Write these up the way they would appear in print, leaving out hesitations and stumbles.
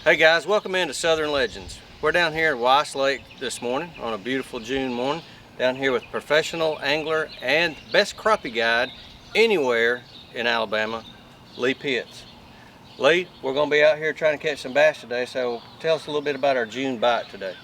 Hey guys, welcome into Southern Legends. We're down here at Weiss Lake this morning on a beautiful June morning, down here with professional angler and best crappie guide anywhere in Alabama, Lee Pitts. Lee, we're going to be out here trying to catch some bass today, so tell us a little bit about our June bite today.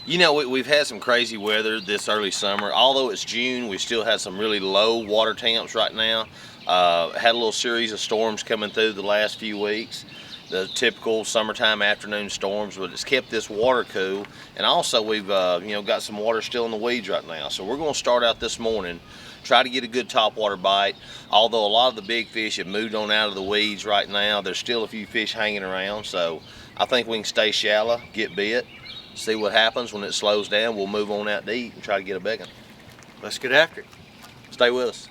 You know, we've had some crazy weather this early summer. Although it's June, we still have some really low water temps right now. Had a little series of storms coming through the last few weeks. The typical summertime afternoon storms, but it's kept this water cool. And also we've got some water still in the weeds right now. So we're going to start out this morning, try to get a good topwater bite. Although a lot of the big fish have moved on out of the weeds right now, there's still a few fish hanging around. So I think we can stay shallow, get bit, see what happens. When it slows down, we'll move on out to eat and try to get a big one. Let's get after it. Stay with us.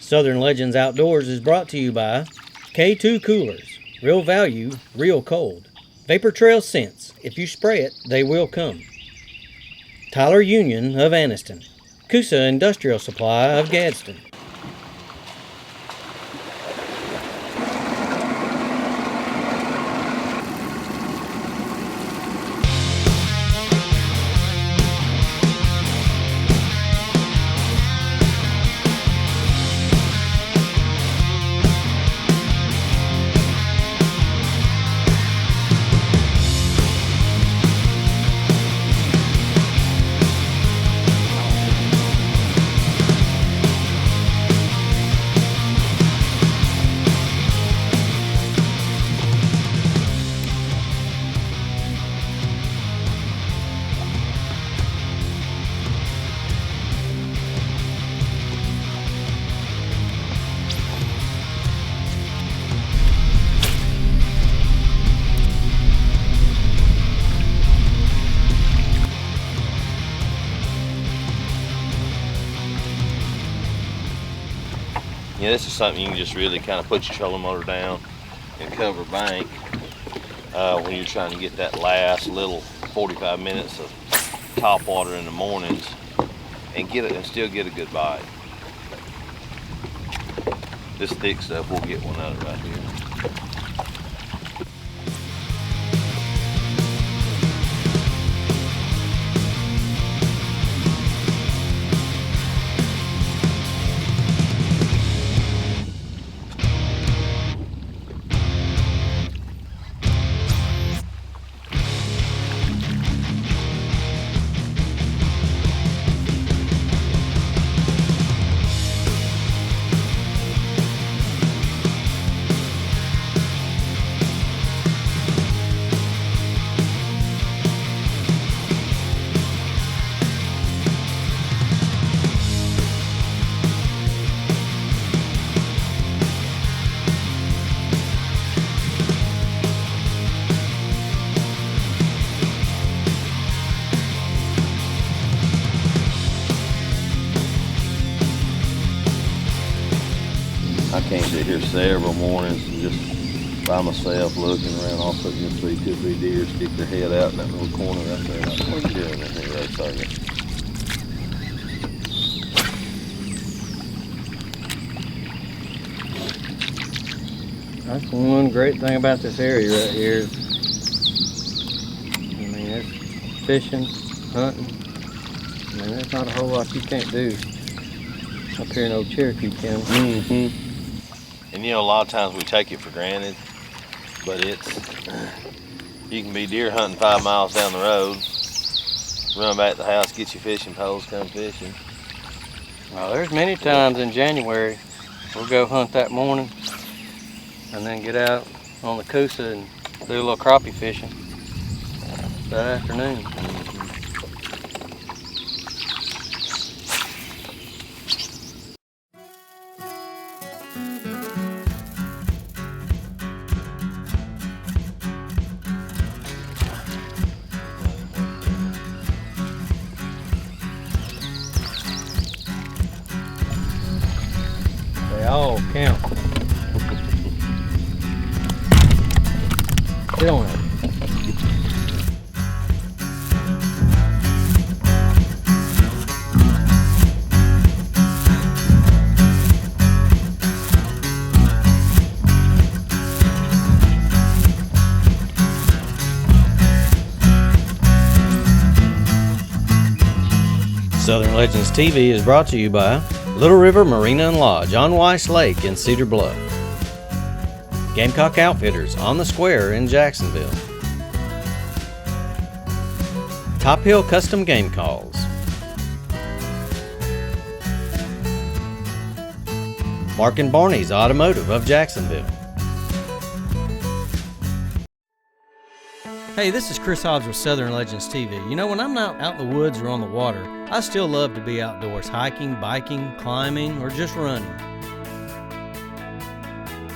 Southern Legends Outdoors is brought to you by K2 Coolers, real value, real cold. Vapor Trail Scents, if you spray it, they will come. Tyler Union of Anniston, Coosa Industrial Supply of Gadsden. Yeah, this is something you can just really kind of put your trolling motor down and cover bank when you're trying to get that last little 45 minutes of top water in the mornings and get it and still get a good bite. This thick stuff, we'll get one out of it right here. I can't sit here several mornings and just by myself looking around. All of a sudden you'll see 2 or 3 deer stick their head out in that little corner right there. Like, what are you doing in here? They say. That's one great thing about this area right here. I mean, it's fishing, hunting. I mean, there's not a whole lot you can't do up here in Old Cherokee County. And you know, a lot of times we take it for granted, but you can be deer hunting 5 miles down the road, run back to the house, get your fishing poles, come fishing. Well, there's many times in January we'll go hunt that morning and then get out on the Coosa and do a little crappie fishing that afternoon. Oh, count. Get on it. Southern Legends TV is brought to you by Little River Marina and Lodge on Weiss Lake in Cedar Bluff, Gamecock Outfitters on the Square in Jacksonville, Top Hill Custom Game Calls, Mark and Barney's Automotive of Jacksonville. Hey, this is Chris Hobbs with Southern Legends TV. You know, when I'm not out in the woods or on the water, I still love to be outdoors hiking, biking, climbing, or just running.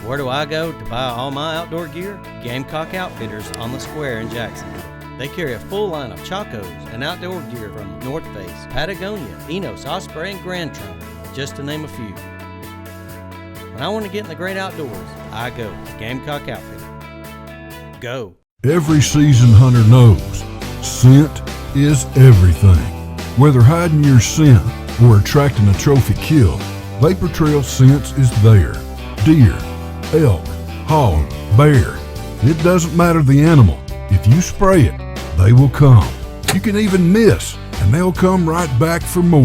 Where do I go to buy all my outdoor gear? Gamecock Outfitters on the Square in Jacksonville. They carry a full line of chacos and outdoor gear from North Face, Patagonia, Enos, Osprey, and Grand Trunk, just to name a few. When I want to get in the great outdoors, I go to Gamecock Outfitters. Go! Every seasoned hunter knows scent is everything. Whether hiding your scent or attracting a trophy kill, Vapor Trail Scents is there. Deer, elk, hog, bear. It doesn't matter the animal. If you spray it, they will come. You can even miss, and they'll come right back for more.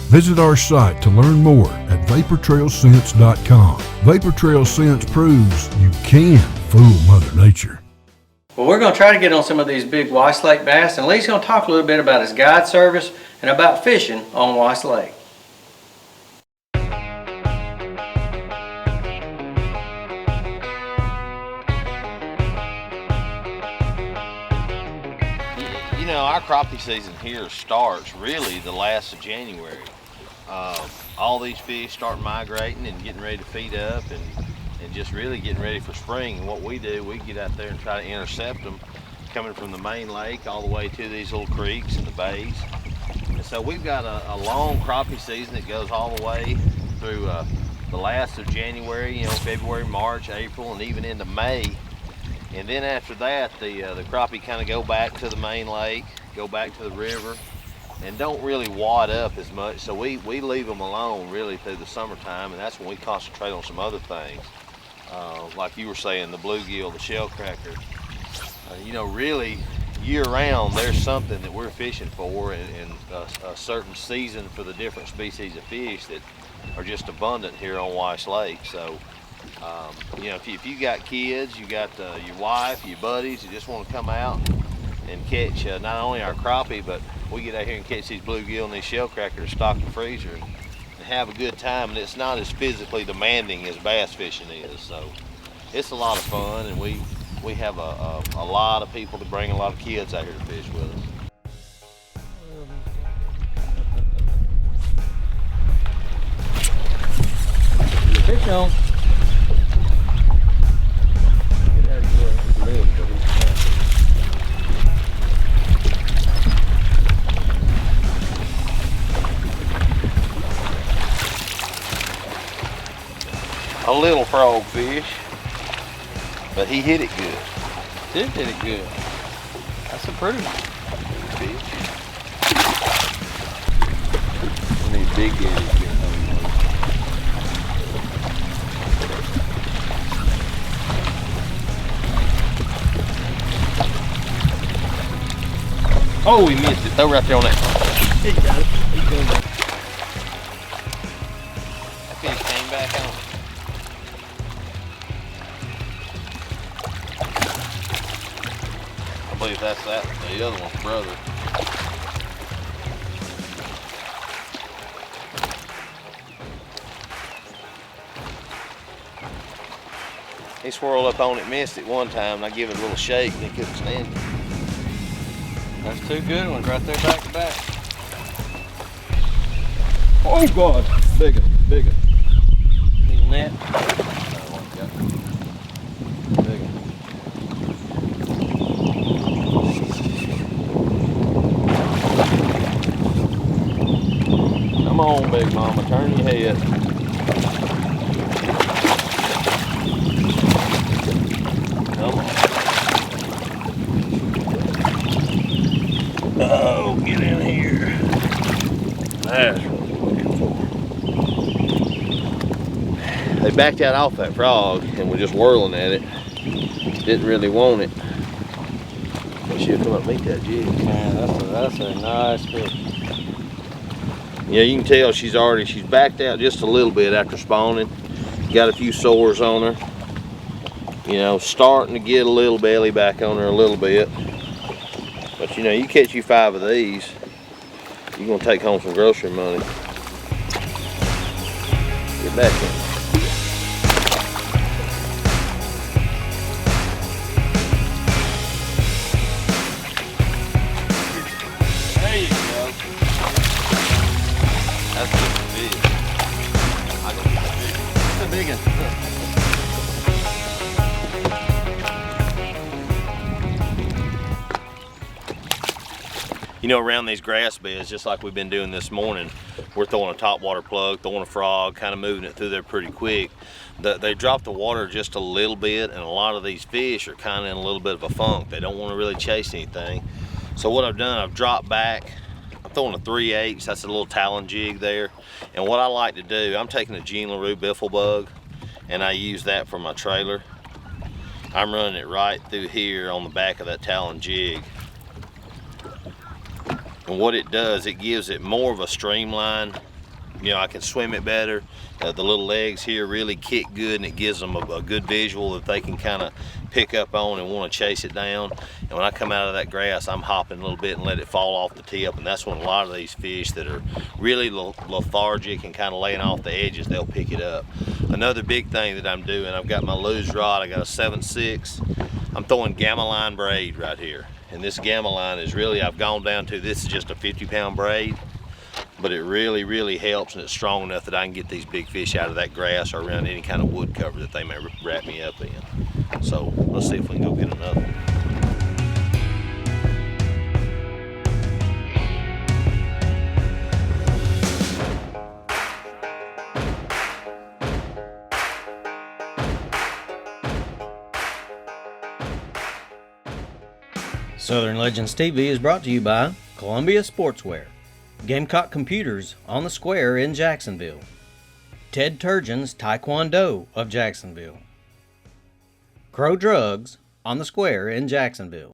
Visit our site to learn more at VaporTrailScents.com. Vapor Trail Scents proves you can fool Mother Nature. Well, we're going to try to get on some of these big Weiss Lake bass, and Lee's going to talk a little bit about his guide service and about fishing on Weiss Lake. You know, our crappie season here starts really the last of January. All these fish start migrating and getting ready to feed up and just really getting ready for spring. And what we do, we get out there and try to intercept them coming from the main lake all the way to these little creeks and the bays. And so we've got a long crappie season that goes all the way through the last of January, you know, February, March, April, and even into May. And then after that, the crappie kind of go back to the main lake, go back to the river, and don't really wad up as much. So we leave them alone really through the summertime, and that's when we concentrate on some other things. Like you were saying, the bluegill, the shellcracker. You know, really year-round, there's something that we're fishing for, and a certain season for the different species of fish that are just abundant here on Weiss Lake. So, you know, if you got kids, you got your wife, your buddies, you just want to come out and catch not only our crappie, but we get out here and catch these bluegill and these shellcrackers, stock the freezer, and have a good time. And it's not as physically demanding as bass fishing is, so it's a lot of fun. And we have a lot of people to bring a lot of kids out here to fish with us. Fish on. Get out of your leg, A little frog fish, but he hit it good. Did hit it good. That's a pretty Fish. one. These big guys get Oh, he missed it. Throw right there on that. He got it. He got it. That fish came back on. I believe that's the other one's brother. He swirled up on it, missed it one time, and I give it a little shake, and he couldn't stand it. That's two good ones right there back to back. Oh God, bigger. Need a net. Come on, big mama, turn your head. That's they backed out off that frog and were just whirling at it. Didn't really want it. But she'll come up and meet that jig. Man, that's a nice fish. Yeah, you can tell she's backed out just a little bit after spawning. Got a few sores on her. You know, starting to get a little belly back on her a little bit. But you know, you catch you 5 of these, you're gonna take home some grocery money. Get back in. There you go. That's just a big. I can get a big. That's a big one. You know, around these grass beds, just like we've been doing this morning, we're throwing a top water plug, throwing a frog, kind of moving it through there pretty quick. They drop the water just a little bit, and a lot of these fish are kind of in a little bit of a funk. They don't want to really chase anything. So what I've done, I've dropped back. I'm throwing a 3/8, that's a little talon jig there. And what I like to do, I'm taking a Gene LaRue biffle bug, and I use that for my trailer. I'm running it right through here on the back of that talon jig. And what it does, it gives it more of a streamline. You know, I can swim it better. The little legs here really kick good, and it gives them a good visual that they can kind of pick up on and want to chase it down. And when I come out of that grass, I'm hopping a little bit and let it fall off the tip. And that's when a lot of these fish that are really lethargic and kind of laying off the edges, they'll pick it up. Another big thing that I'm doing, I've got my loose rod. I got a 7/6. I'm throwing gamma line braid right here. And this gamma line is really, I've gone down to, this is just a 50-pound braid, but it really, really helps, and it's strong enough that I can get these big fish out of that grass or around any kind of wood cover that they may wrap me up in. So let's see if we can go get another one. Southern Legends TV is brought to you by Columbia Sportswear, Gamecock Computers on the Square in Jacksonville, Ted Turgeon's Taekwondo of Jacksonville, Crow Drugs on the Square in Jacksonville.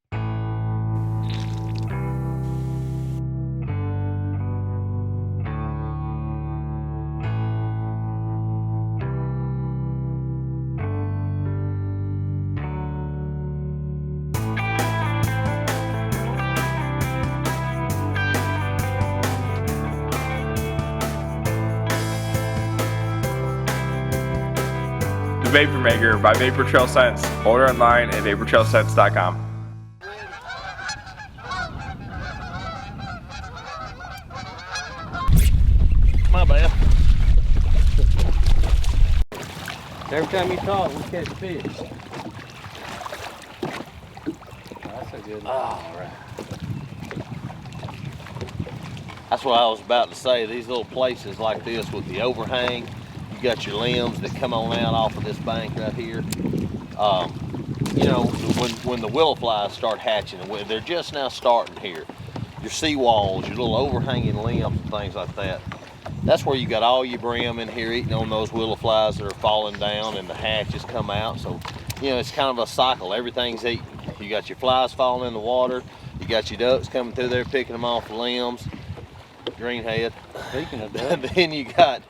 Vapor Maker by Vapor Trail Scents. Order online at vaportrailscents.com. My bad. Every time you talk, we catch fish. That's a good one. All right. That's what I was about to say. These little places like this with the overhang, you got your limbs that come on out off of this bank right here. You know, when the willow flies start hatching, they're just now starting here. Your seawalls, your little overhanging limbs and things like that. That's where you got all your brim in here eating on those willow flies that are falling down, and the hatches come out. So, you know, it's kind of a cycle. Everything's eating. You got your flies falling in the water. You got your ducks coming through there picking them off the limbs. Greenhead. Speaking of that, Then you got,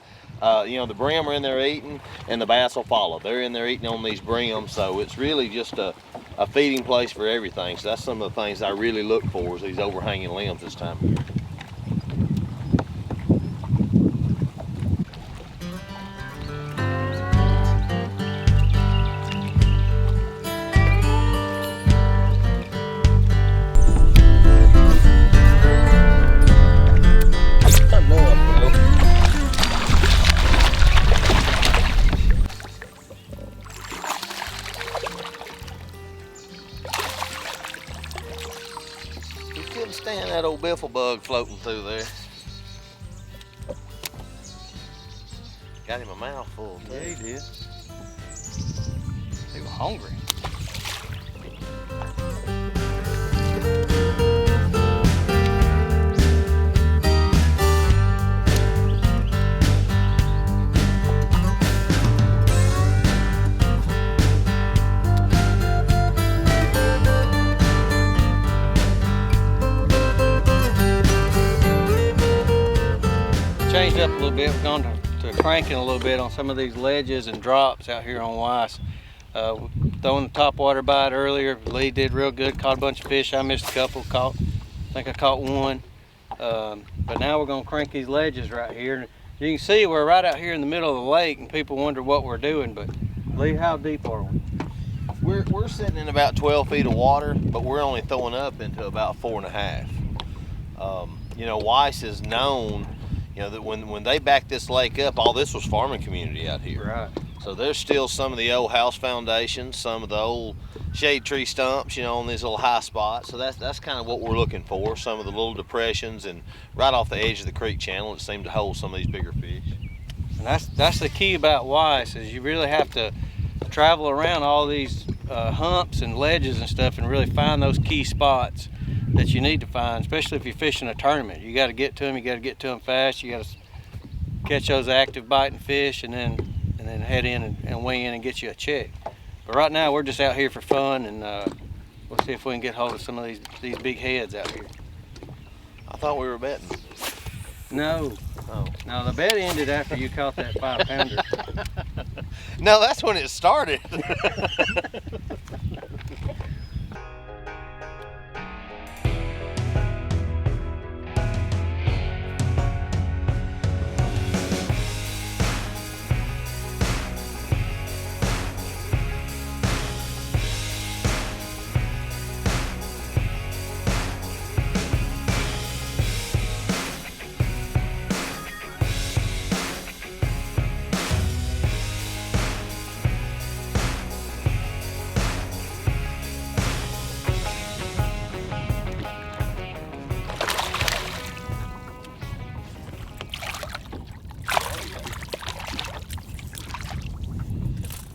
you know, the brim are in there eating, and the bass will follow. They're in there eating on these brims, so it's really just a feeding place for everything. So that's some of the things I really look for, is these overhanging limbs this time of year. Couldn't stand that old biffle bug floating through there. Got him a mouthful too. yeah, he did. He was hungry. changed up a little bit. We've gone to cranking a little bit on some of these ledges and drops out here on Weiss. Throwing the top water bite earlier, Lee did real good, caught a bunch of fish. I missed a couple, I think I caught one. But now we're gonna crank these ledges right here. You can see we're right out here in the middle of the lake and people wonder what we're doing, but Lee, how deep are we? We're sitting in about 12 feet of water, but we're only throwing up into about 4.5. You know, Weiss is known, you know, that when they backed this lake up, all this was farming community out here. Right. So there's still some of the old house foundations, some of the old shade tree stumps, you know, on these little high spots. So that's kind of what we're looking for, some of the little depressions, and right off the edge of the creek channel, it seemed to hold some of these bigger fish. And that's the key about Weiss, is you really have to travel around all these humps and ledges and stuff and really find those key spots that you need to find, especially if you're fishing a tournament. You got to get to them, you got to get to them fast, you got to catch those active biting fish and then head in and weigh in and get you a check. But right now we're just out here for fun, and we'll see if we can get hold of some of these big heads out here. I thought we were betting. No. Oh. No, the bet ended after you caught that 5-pounder. No, that's when it started.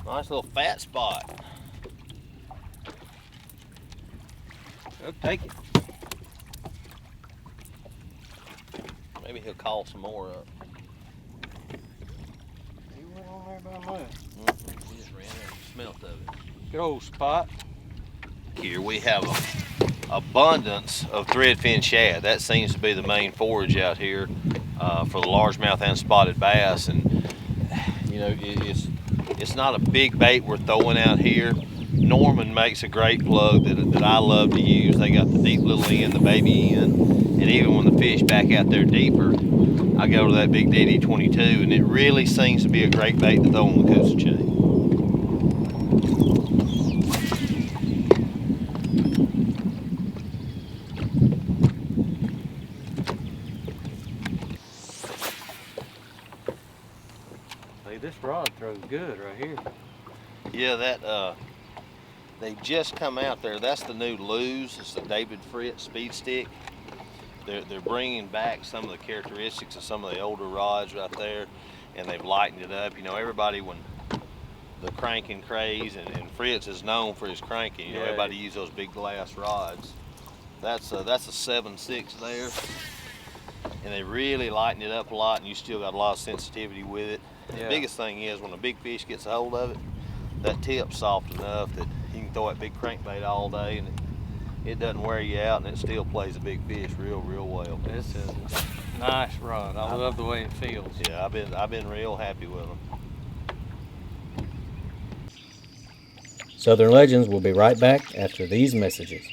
Nice little fat spot. Go take it. Maybe he'll call some more up. He went on there by mud. He just ran there and smelt of it. Good old spot. Here we have an abundance of threadfin shad. That seems to be the main forage out here for the largemouth and spotted bass. And you know, it's not a big bait we're throwing out here. Norman makes a great plug that I love to use. They got the deep little end, the baby end, and even when the fish back out there deeper, I go to that big DD22, and it really seems to be a great bait to throw on the Coosa chain. See, this rod throws good right here. Yeah, that they just come out there. That's the new Lose. It's the David Fritz Speed Stick. They're bringing back some of the characteristics of some of the older rods right there, and they've lightened it up. You know, everybody, when the cranking craze, and Fritz is known for his cranking. You know, everybody uses those big glass rods. That's a 7.6 there, and they really lighten it up a lot, and you still got a lot of sensitivity with it. Yeah. The biggest thing is when a big fish gets a hold of it, that tip's soft enough that you can throw that big crankbait all day and it doesn't wear you out, and it still plays a big fish real well. This is a nice rod. I love the way it feels. Yeah, I've been real happy with them. Southern Legends will be right back after these messages.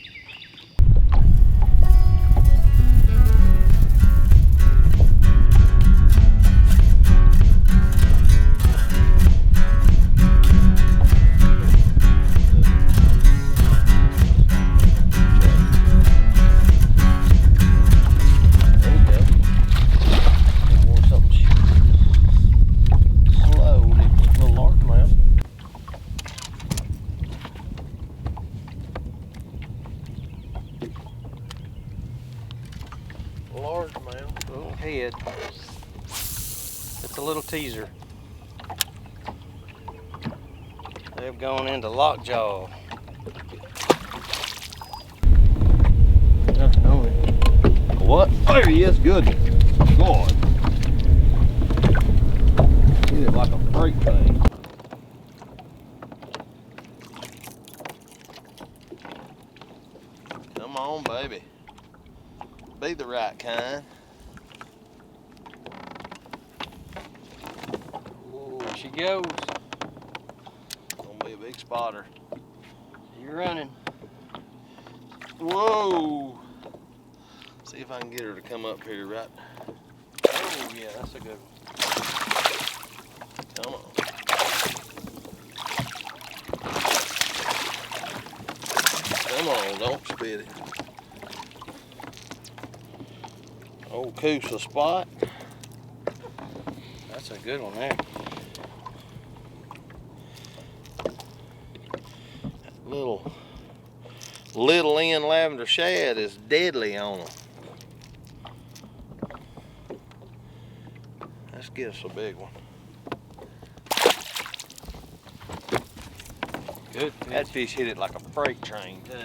Largemouth. Little head. It's a little teaser. They've gone into lockjaw. Nothing on it. What? There he is. Good. God. Hit it like a freight thing. Come on, baby. Be the right kind. she goes. Gonna be a big spotter. You're running. Whoa! See if I can get her to come up here, right? Oh yeah, that's a good one. Come on. Come on, don't spit it. Old Coosa spot. That's a good one there. Little end lavender shad is deadly on them. Let's get us a big one. Good. That fish hit it like a freight train too.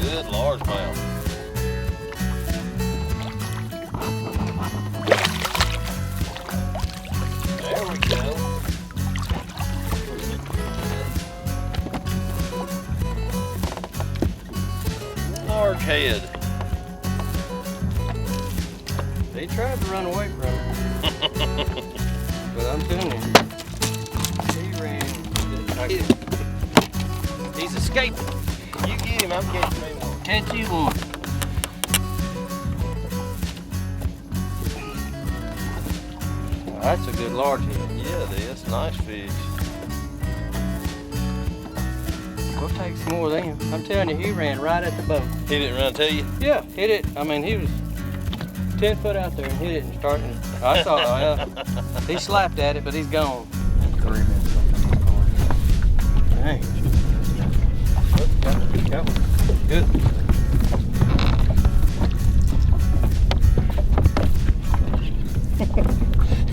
Good largemouth. There we go. Large head. They tried to run away from it. But I'm telling you, he ran. He's escaping. You get him, I'm catching me one. Catch you one. Oh, that's a good large head. Yeah, it is. Nice fish. We'll take some more of them. I'm telling you, he ran right at the boat. He didn't run to you? Yeah, hit it. I mean, he was 10 foot out there and hit it and starting. I saw he slapped at it, but he's gone. 3 minutes. Dang. Got one. Good.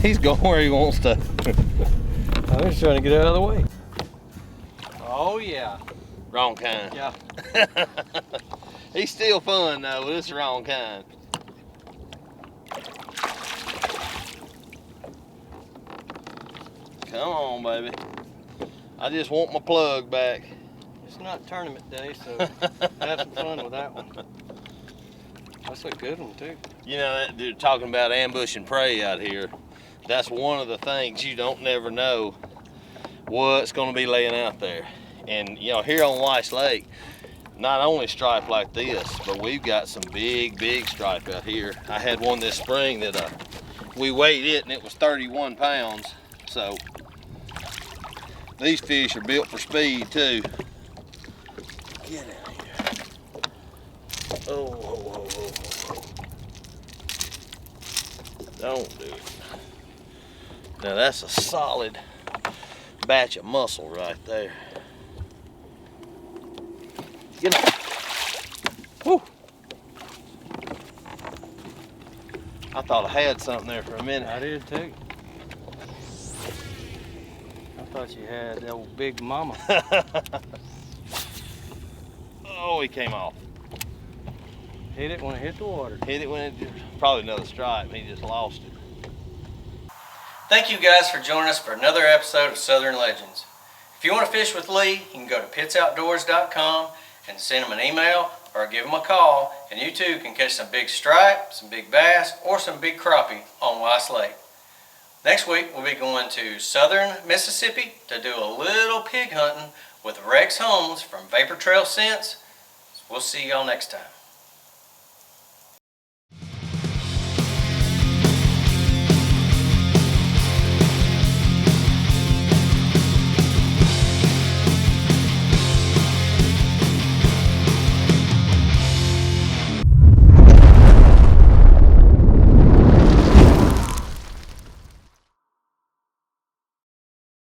He's going where he wants to. I'm just trying to get out of the way. Oh yeah. Wrong kind. Yeah. He's still fun though, but it's the wrong kind. Come on, baby. I just want my plug back. It's not tournament day, so have some fun with that one. That's a good one too. You know, they're talking about ambushing prey out here. That's one of the things you don't never know what's going to be laying out there. And you know, here on Weiss Lake, not only stripe like this, but we've got some big stripe out here. I had one this spring that we weighed it and it was 31 pounds. So these fish are built for speed too. Get out here. Oh. Don't do it. Now that's a solid batch of muscle right there. Get up. Woo. I thought I had something there for a minute. I did too. I thought you had that old big mama. Oh, he came off. Hit it when it hit the water. Hit it when it probably another stripe. He just lost it. Thank you guys for joining us for another episode of Southern Legends. If you want to fish with Lee, you can go to pitsoutdoors.com and send him an email or give him a call, and you too can catch some big stripe, some big bass, or some big crappie on Weiss Lake. Next week we'll be going to southern Mississippi to do a little pig hunting with Rex Holmes from Vapor Trail Scents. We'll see y'all next time.